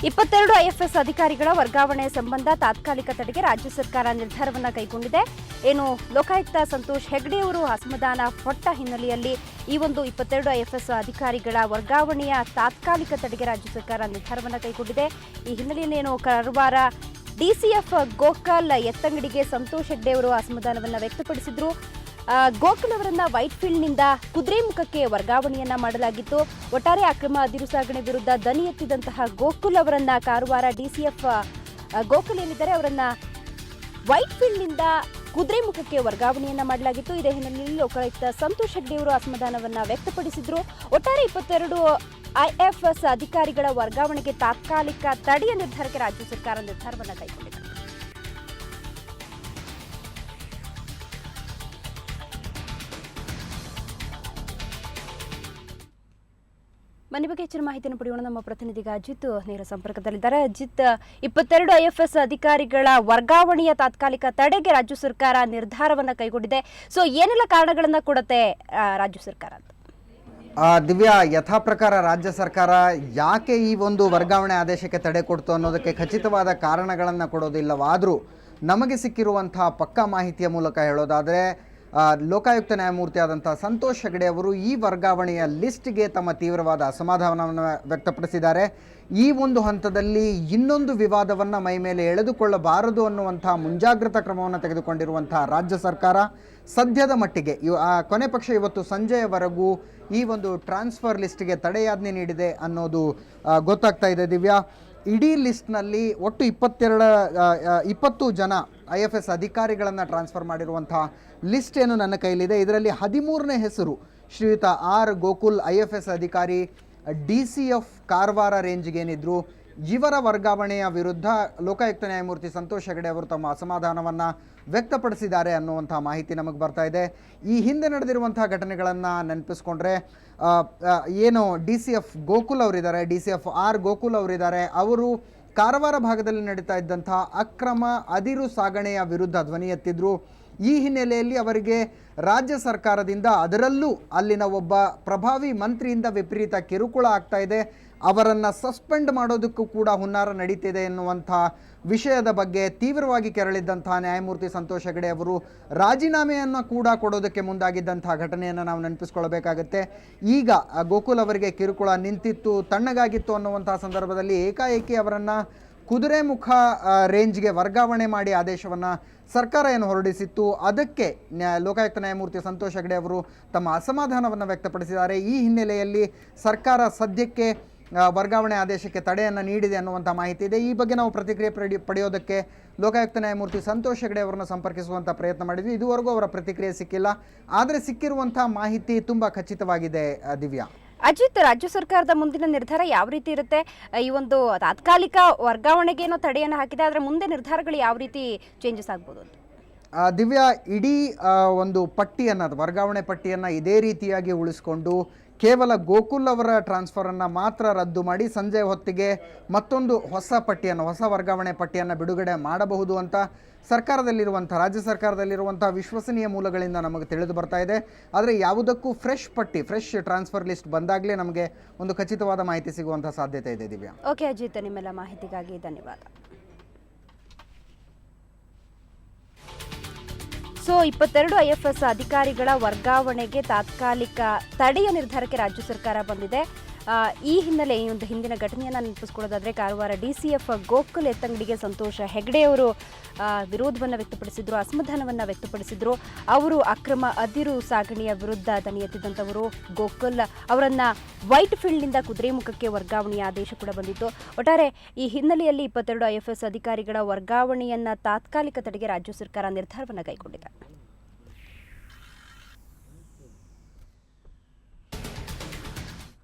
22 IFS ಅಧಿಕಾರಿಗಳ ವರ್ಗಾವಣೆ ಸಂಬಂಧ ತಾತ್ಕಾಲಿಕ ತಡೆಗೆ ರಾಜ್ಯ ಸರ್ಕಾರ ನಿರ್ಧಾರವನ್ನು ಕೈಗೊಂಡಿದೆ. ಏನು ಲೋಕಾಯುಕ್ತ ಸಂತೋಷ್ ಹೆಗ್ಡೆ ಅವರು ಅಸಮಾಧಾನ ಪಟ್ಟ ಹಿನ್ನೆಲೆಯಲ್ಲಿ ಈ ಒಂದು 22 ಐಎಫ್ಎಸ್ ಅಧಿಕಾರಿಗಳ ವರ್ಗಾವಣೆಯ ತಾತ್ಕಾಲಿಕ ತಡೆಗೆ ರಾಜ್ಯ ಸರ್ಕಾರ ನಿರ್ಧಾರವನ್ನು ಕೈಗೊಂಡಿದೆ. ಈ ಹಿನ್ನೆಲೆಯಲ್ಲಿ ಏನು ಕಾರವಾರ ಡಿಸಿಎಫ್ ಗೋಕಲ್ ಎತ್ತಂಗಡಿಗೆ ಸಂತೋಷ್ ಹೆಗ್ಡೆ ಅವರು ಅಸಮಾಧಾನವನ್ನು ವ್ಯಕ್ತಪಡಿಸಿದ್ರು. ಗೋಕುಲ್ ಅವರನ್ನ ವೈಟ್ ಫೀಲ್ಡ್ನಿಂದ ಕುದುರೆಮುಖಕ್ಕೆ ವರ್ಗಾವಣೆಯನ್ನ ಮಾಡಲಾಗಿತ್ತು. ಒಟ್ಟಾರೆ ಅಕ್ರಮ ಅದಿರು ಸಾಗಣೆ ವಿರುದ್ಧ ದನಿ ಎತ್ತಿದಂತಹ ಗೋಕುಲ್ ಅವರನ್ನ ಕಾರವಾರ ಡಿಸಿಎಫ್ ಗೋಕುಲ್ ಏನಿದ್ದಾರೆ ಅವರನ್ನ ವೈಟ್ ಫೀಲ್ಡ್ನಿಂದ ಕುದುರೆಮುಖಕ್ಕೆ ವರ್ಗಾವಣೆಯನ್ನ ಮಾಡಲಾಗಿತ್ತು. ಇದೇ ಹಿನ್ನೆಲೆಯಲ್ಲಿ ಲೋಕಾಯುಕ್ತ ಸಂತೋಷ್ ಹೆಗ್ಡೆ ಅವರು ಅಸಮಾಧಾನವನ್ನ ವ್ಯಕ್ತಪಡಿಸಿದ್ರು. ಒಟ್ಟಾರೆ 22 ಐಎಫ್ಎಸ್ ಅಧಿಕಾರಿಗಳ ವರ್ಗಾವಣೆಗೆ ತಾತ್ಕಾಲಿಕ ತಡೆಯ ನಿರ್ಧಾರಕ್ಕೆ ರಾಜ್ಯ ಸರ್ಕಾರ ನಿರ್ಧಾರವನ್ನು ಕೈಗೊಂಡಿದೆ. ಮನೆ ಬಗ್ಗೆ ಹೆಚ್ಚಿನ ಮಾಹಿತಿಯನ್ನು ಪಡೆಯೋಣ. ನಮ್ಮ ಪ್ರತಿನಿಧಿ ಅಜಿತ್ ನೇರ ಸಂಪರ್ಕದಲ್ಲಿದ್ದಾರೆ. ಅಜಿತ್, 22 ಐಎಫ್ಎಸ್ ಅಧಿಕಾರಿಗಳ ವರ್ಗಾವಣೆಯ ತಾತ್ಕಾಲಿಕ ತಡೆಗೆ ರಾಜ್ಯ ಸರ್ಕಾರ ನಿರ್ಧಾರವನ್ನು ಕೈಗೊಂಡಿದೆ. ಸೊ ಏನೆಲ್ಲ ಕಾರಣಗಳನ್ನ ಕೊಡುತ್ತೆ ರಾಜ್ಯ ಸರ್ಕಾರ ಅಂತ? ದಿವ್ಯಾ, ಯಥಾ ಪ್ರಕಾರ ರಾಜ್ಯ ಸರ್ಕಾರ ಯಾಕೆ ಈ ಒಂದು ವರ್ಗಾವಣೆ ಆದೇಶಕ್ಕೆ ತಡೆ ಕೊಡ್ತು ಅನ್ನೋದಕ್ಕೆ ಖಚಿತವಾದ ಕಾರಣಗಳನ್ನು ಕೊಡೋದಿಲ್ಲವಾದರೂ ನಮಗೆ ಸಿಕ್ಕಿರುವಂತಹ ಪಕ್ಕಾ ಮಾಹಿತಿಯ ಮೂಲಕ ಹೇಳೋದಾದರೆ ಲೋಕಾಯುಕ್ತ ನ್ಯಾಯಮೂರ್ತಿ ಆದಂಥ ಸಂತೋಷ್ ಹೆಗ್ಡೆ ಅವರು ಈ ವರ್ಗಾವಣೆಯ ಲಿಸ್ಟ್ಗೆ ತಮ್ಮ ತೀವ್ರವಾದ ಅಸಮಾಧಾನವನ್ನು ವ್ಯಕ್ತಪಡಿಸಿದ್ದಾರೆ. ಈ ಒಂದು ಹಂತದಲ್ಲಿ ಇನ್ನೊಂದು ವಿವಾದವನ್ನು ಮೈ ಮೇಲೆ ಎಳೆದುಕೊಳ್ಳಬಾರದು ಅನ್ನುವಂಥ ಮುಂಜಾಗ್ರತಾ ಕ್ರಮವನ್ನು ತೆಗೆದುಕೊಂಡಿರುವಂಥ ರಾಜ್ಯ ಸರ್ಕಾರ ಸದ್ಯದ ಮಟ್ಟಿಗೆ ಕೊನೆ ಪಕ್ಷ ಇವತ್ತು ಸಂಜೆಯವರೆಗೂ ಈ ಒಂದು ಟ್ರಾನ್ಸ್ಫರ್ ಲಿಸ್ಟ್ಗೆ ತಡೆಯಾಜ್ಞೆ ನೀಡಿದೆ ಅನ್ನೋದು ಗೊತ್ತಾಗ್ತಾ ಇದೆ. ದಿವ್ಯಾ, ಇಡೀ ಲಿಸ್ಟ್ನಲ್ಲಿ ಒಟ್ಟು 20 ಜನ ಐಎಫ್ಎಸ್ ಅಧಿಕಾರಿಗಳನ್ನು ಟ್ರಾನ್ಸ್ಫರ್ ಮಾಡಿರುವಂಥ ಲಿಸ್ಟ್ ಏನು ನನ್ನ ಕೈಲಿದೆ. ಇದರಲ್ಲಿ 13ನೇ ಹೆಸರು ಶ್ರೀಯುತ ಆರ್ ಗೋಕುಲ್ ಐಎಫ್ಎಸ್ ಅಧಿಕಾರಿ ಡಿಸಿಎಫ್ ಕಾರವಾರ ರೇಂಜ್ಗೆ ಏನಿದ್ರು ಇವರ ವರ್ಗಾವಣೆಯ ವಿರುದ್ಧ ಲೋಕಾಯುಕ್ತ ನ್ಯಾಯಮೂರ್ತಿ ಸಂತೋಷ್ ಹೆಗ್ಡೆ ಅವರು ತಮ್ಮ ಅಸಮಾಧಾನವನ್ನು ವ್ಯಕ್ತಪಡಿಸಿದ್ದಾರೆ ಅನ್ನುವಂಥ ಮಾಹಿತಿ ನಮಗೆ ಬರ್ತಾ ಇದೆ. ಈ ಹಿಂದೆ ನಡೆದಿರುವಂಥ ಘಟನೆಗಳನ್ನು ನೆನಪಿಸ್ಕೊಂಡ್ರೆ ಏನು ಡಿಸಿಎಫ್ ಗೋಕುಲ್ ಅವರಿದ್ದಾರೆ, ಡಿಸಿಎಫ್ ಆರ್ ಗೋಕುಲ್ ಅವರಿದ್ದಾರೆ, ಅವರು ಕಾರವಾರ ಭಾಗದಲ್ಲಿ ನಡೀತಾ ಇದ್ದಂಥ ಅಕ್ರಮ ಅದಿರು ಸಾಗಣೆಯ ವಿರುದ್ಧ ಧ್ವನಿ ಎತ್ತಿದ್ರು. ಈ ಹಿನ್ನೆಲೆಯಲ್ಲಿ ಅವರಿಗೆ ರಾಜ್ಯ ಸರ್ಕಾರದಿಂದ, ಅದರಲ್ಲೂ ಅಲ್ಲಿನ ಒಬ್ಬ ಪ್ರಭಾವಿ ಮಂತ್ರಿಯಿಂದ ವಿಪರೀತ ಕಿರುಕುಳ ಆಗ್ತಾ ಇದೆ. ಅವರನ್ನು ಸಸ್ಪೆಂಡ್ ಮಾಡೋದಕ್ಕೂ ಕೂಡ ಹುನ್ನಾರ ನಡೀತಿದೆ ಎನ್ನುವಂಥ ವಿಷಯದ ಬಗ್ಗೆ ತೀವ್ರವಾಗಿ ಕೆರಳಿದ್ದಂಥ ನ್ಯಾಯಮೂರ್ತಿ ಸಂತೋಷ್ ಹೆಗ್ಡೆ ಅವರು ರಾಜೀನಾಮೆಯನ್ನು ಕೂಡ ಕೊಡೋದಕ್ಕೆ ಮುಂದಾಗಿದ್ದಂಥ ಘಟನೆಯನ್ನು ನಾವು ನೆನಪಿಸ್ಕೊಳ್ಬೇಕಾಗತ್ತೆ. ಈಗ ಗೋಕುಲ್ ಅವರಿಗೆ ಕಿರುಕುಳ ನಿಂತಿತ್ತು, ತಣ್ಣಗಾಗಿತ್ತು ಅನ್ನುವಂಥ ಸಂದರ್ಭದಲ್ಲಿ ಏಕಾಏಕಿ ಅವರನ್ನು ಕುದುರೆಮುಖ ರೇಂಜ್ಗೆ ವರ್ಗಾವಣೆ ಮಾಡಿ ಆದೇಶವನ್ನು ಸರ್ಕಾರ ಏನು ಹೊರಡಿಸಿತ್ತು, ಅದಕ್ಕೆ ಲೋಕಾಯುಕ್ತ ನ್ಯಾಯಮೂರ್ತಿ ಸಂತೋಷ್ ಹೆಗ್ಡೆ ಅವರು ತಮ್ಮ ಅಸಮಾಧಾನವನ್ನು ವ್ಯಕ್ತಪಡಿಸಿದ್ದಾರೆ. ಈ ಹಿನ್ನೆಲೆಯಲ್ಲಿ ಸರ್ಕಾರ ಸದ್ಯಕ್ಕೆ ವರ್ಗಾವಣೆ ಆದೇಶಕ್ಕೆ ತಡೆಯನ್ನು ನೀಡಿದೆ ಅನ್ನುವಂಥ ಮಾಹಿತಿ ಇದೆ. ಈ ಬಗ್ಗೆ ನಾವು ಪ್ರತಿಕ್ರಿಯೆ ಪಡೆಯೋದಕ್ಕೆ ಲೋಕಾಯುಕ್ತ ನ್ಯಾಯಮೂರ್ತಿ ಸಂತೋಷ್ ಹೆಗ್ಡೆ ಅವರನ್ನು ಸಂಪರ್ಕಿಸುವಂಥ ಪ್ರಯತ್ನ ಮಾಡಿದ್ವಿ. ಇದುವರೆಗೂ ಅವರ ಪ್ರತಿಕ್ರಿಯೆ ಸಿಕ್ಕಿಲ್ಲ. ಆದರೆ ಸಿಕ್ಕಿರುವಂಥ ಮಾಹಿತಿ ತುಂಬ ಖಚಿತವಾಗಿದೆ. ದಿವ್ಯಾ, ಅಜಿತ್, ರಾಜ್ಯ ಸರ್ಕಾರದ ಮುಂದಿನ ನಿರ್ಧಾರ ಯಾವ ರೀತಿ ಇರುತ್ತೆ? ಈ ಒಂದು ತಾತ್ಕಾಲಿಕ ವರ್ಗಾವಣೆಗೆ ಏನೋ ತಡೆಯನ್ನು ಹಾಕಿದೆ, ಆದರೆ ಮುಂದೆ ನಿರ್ಧಾರಗಳು ಯಾವ ರೀತಿ ಚೇಂಜಸ್ ಆಗ್ಬೋದು? ದಿವ್ಯಾ, ಇಡೀ ಒಂದು ಪಟ್ಟಿಯನ್ನು, ವರ್ಗಾವಣೆ ಪಟ್ಟಿಯನ್ನು ಇದೇ ರೀತಿಯಾಗಿ ಉಳಿಸ್ಕೊಂಡು ಕೇವಲ ಗೋಕುಲ್ ಅವರ ಟ್ರಾನ್ಸ್ಫರನ್ನು ಮಾತ್ರ ರದ್ದು ಮಾಡಿ ಸಂಜೆ ಹೊತ್ತಿಗೆ ಮತ್ತೊಂದು ಹೊಸ ವರ್ಗಾವಣೆ ಪಟ್ಟಿಯನ್ನು ಬಿಡುಗಡೆ ಮಾಡಬಹುದು ಅಂತ ರಾಜ್ಯ ಸರ್ಕಾರದಲ್ಲಿರುವಂಥ ವಿಶ್ವಸನೀಯ ಮೂಲಗಳಿಂದ ನಮಗೆ ತಿಳಿದು ಬರ್ತಾ ಇದೆ. ಆದರೆ ಯಾವುದಕ್ಕೂ ಫ್ರೆಶ್ ಟ್ರಾನ್ಸ್ಫರ್ ಲಿಸ್ಟ್ ಬಂದಾಗಲೇ ನಮಗೆ ಒಂದು ಖಚಿತವಾದ ಮಾಹಿತಿ ಸಿಗುವಂಥ ಸಾಧ್ಯತೆ ಇದೆ. ದಿವ್ಯಾ, ಓಕೆ ಅಜಿತ್, ನಿಮ್ಮೆಲ್ಲ ಮಾಹಿತಿಗಾಗಿ ಧನ್ಯವಾದ. ಸೊ 22 ಐಎಫ್ಎಸ್ ಅಧಿಕಾರಿಗಳ ವರ್ಗಾವಣೆಗೆ ತಾತ್ಕಾಲಿಕ ತಡೆಯ ನಿರ್ಧಾರಕ್ಕೆ ರಾಜ್ಯ ಸರ್ಕಾರ ಬಂದಿದೆ. ಈ ಹಿನ್ನೆಲೆ ಈ ಒಂದು ಹಿಂದಿನ ಘಟನೆಯನ್ನು ನೆನಪಿಸ್ಕೊಳ್ಳೋದಾದರೆ ಕಾರವಾರ ಡಿಸಿಎಫ್ ಗೋಕುಲ್ ಎತ್ತಂಗಡಿಗೆ ಸಂತೋಷ್ ಹೆಗ್ಡೆ ಅವರು ವಿರೋಧವನ್ನು ವ್ಯಕ್ತಪಡಿಸಿದ್ರು, ಅಸಮಾಧಾನವನ್ನು ವ್ಯಕ್ತಪಡಿಸಿದ್ರು. ಅವರು ಅಕ್ರಮ ಅದಿರು ಸಾಗಣೆಯ ವಿರುದ್ಧ ದನಿ ಎತ್ತಿದಂಥವರು. ಗೋಕುಲ್ ಅವರನ್ನು ವೈಟ್ ಫೀಲ್ಡ್ನಿಂದ ಕುದುರೆಮುಖಕ್ಕೆ ವರ್ಗಾವಣೆಯ ಆದೇಶ ಕೂಡ ಬಂದಿತ್ತು. ಒಟ್ಟಾರೆ ಈ ಹಿನ್ನೆಲೆಯಲ್ಲಿ 22 ಐಎಫ್ಎಸ್ ಅಧಿಕಾರಿಗಳ ವರ್ಗಾವಣೆಯನ್ನು ತಾತ್ಕಾಲಿಕ ತಡೆಗೆ ರಾಜ್ಯ ಸರ್ಕಾರ ನಿರ್ಧಾರವನ್ನು ಕೈಗೊಂಡಿದೆ.